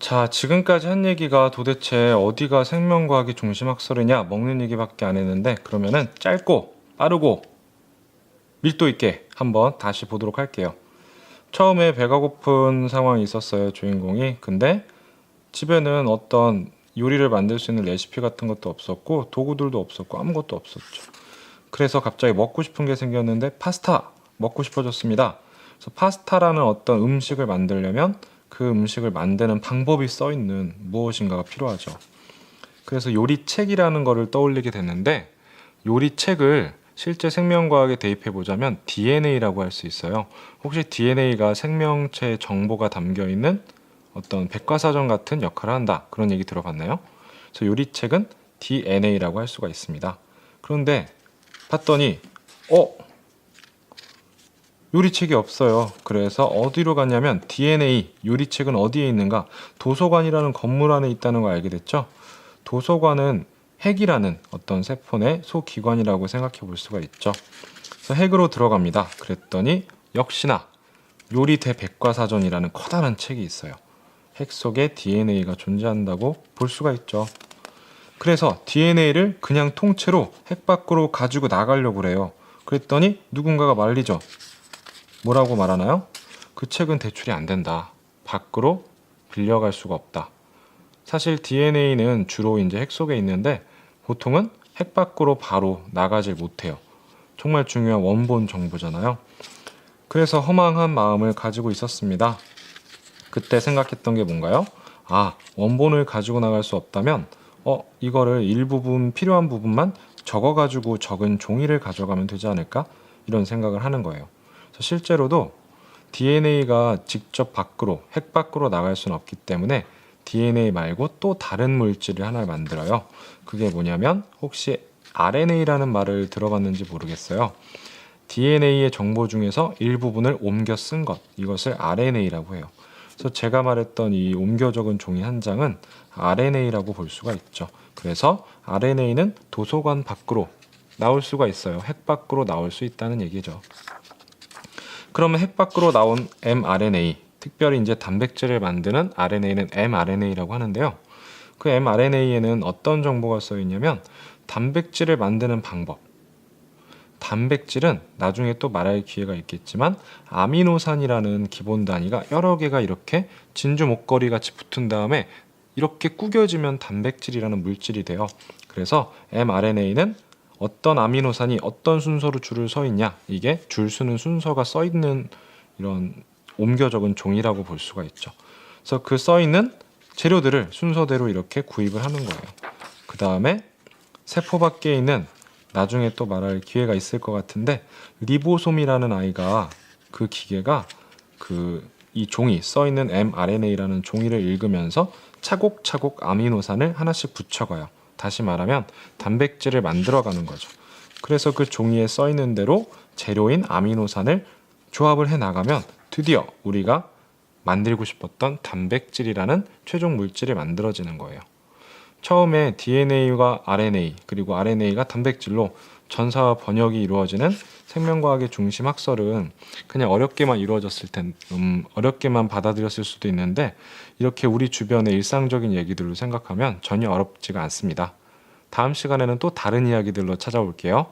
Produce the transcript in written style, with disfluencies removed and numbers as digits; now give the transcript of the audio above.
자, 지금까지 한 얘기가 도대체 어디가 생명과학의 중심학설이냐, 먹는 얘기밖에 안 했는데, 그러면은 짧고 빠르고 밀도 있게 한번 다시 보도록 할게요. 처음에 배가 고픈 상황이 있었어요, 주인공이. 근데 집에는 어떤 요리를 만들 수 있는 레시피 같은 것도 없었고, 도구들도 없었고, 아무것도 없었죠. 그래서 갑자기 먹고 싶은 게 생겼는데, 파스타 먹고 싶어졌습니다. 그래서 파스타라는 어떤 음식을 만들려면 그 음식을 만드는 방법이 써 있는 무엇인가가 필요하죠. 그래서 요리책이라는 거를 떠올리게 됐는데, 요리책을 실제 생명과학에 대입해 보자면 DNA라고 할 수 있어요. 혹시 DNA가 생명체 정보가 담겨 있는 어떤 백과사전 같은 역할을 한다, 그런 얘기 들어봤나요? 그래서 요리책은 DNA라고 할 수가 있습니다. 그런데 봤더니 요리책이 없어요. 그래서 어디로 갔냐면 DNA, 요리책은 어디에 있는가? 도서관이라는 건물 안에 있다는 걸 알게 됐죠. 도서관은 핵이라는 어떤 세포의 소기관이라고 생각해 볼 수가 있죠. 그래서 핵으로 들어갑니다. 그랬더니 역시나 요리 대백과사전이라는 커다란 책이 있어요. 핵 속에 DNA가 존재한다고 볼 수가 있죠. 그래서 DNA를 그냥 통째로 핵 밖으로 가지고 나가려고 그래요. 그랬더니 누군가가 말리죠. 뭐라고 말하나요? 그 책은 대출이 안 된다. 밖으로 빌려갈 수가 없다. 사실 DNA는 주로 이제 핵 속에 있는데 보통은 핵 밖으로 바로 나가질 못해요. 정말 중요한 원본 정보잖아요. 그래서 허망한 마음을 가지고 있었습니다. 그때 생각했던 게 뭔가요? 원본을 가지고 나갈 수 없다면 이거를 일부분 필요한 부분만 적어가지고 적은 종이를 가져가면 되지 않을까? 이런 생각을 하는 거예요. 실제로도 DNA가 직접 밖으로, 핵 밖으로 나갈 수는 없기 때문에 DNA 말고 또 다른 물질을 하나 만들어요. 그게 뭐냐면 혹시 RNA라는 말을 들어봤는지 모르겠어요. DNA의 정보 중에서 일부분을 옮겨 쓴 것, 이것을 RNA라고 해요. 그래서 제가 말했던 이 옮겨 적은 종이 한 장은 RNA라고 볼 수가 있죠. 그래서 RNA는 도서관 밖으로 나올 수가 있어요. 핵 밖으로 나올 수 있다는 얘기죠. 그러면 핵 밖으로 나온 mRNA, 특별히 이제 단백질을 만드는 RNA는 mRNA라고 하는데요. 그 mRNA에는 어떤 정보가 써 있냐면 단백질을 만드는 방법. 단백질은 나중에 또 말할 기회가 있겠지만 아미노산이라는 기본 단위가 여러 개가 이렇게 진주 목걸이 같이 붙은 다음에 이렇게 구겨지면 단백질이라는 물질이 돼요. 그래서 mRNA는 어떤 아미노산이 어떤 순서로 줄을 서 있냐, 이게 줄 서는 순서가 써 있는 이런 옮겨 적은 종이라고 볼 수가 있죠. 그래서 그 써 있는 재료들을 순서대로 이렇게 구입을 하는 거예요. 그 다음에 세포 밖에 있는, 나중에 또 말할 기회가 있을 것 같은데, 리보솜이라는 아이가, 그 기계가 이 종이 써 있는 mRNA라는 종이를 읽으면서 차곡차곡 아미노산을 하나씩 붙여가요. 다시 말하면 단백질을 만들어가는 거죠. 그래서 그 종이에 써 있는 대로 재료인 아미노산을 조합을 해 나가면 드디어 우리가 만들고 싶었던 단백질이라는 최종 물질이 만들어지는 거예요. 처음에 DNA와 RNA, 그리고 RNA가 단백질로 전사와 번역이 이루어지는 생명과학의 중심 학설은 그냥 어렵게만 이루어졌을 어렵게만 받아들였을 수도 있는데, 이렇게 우리 주변의 일상적인 얘기들로 생각하면 전혀 어렵지가 않습니다. 다음 시간에는 또 다른 이야기들로 찾아올게요.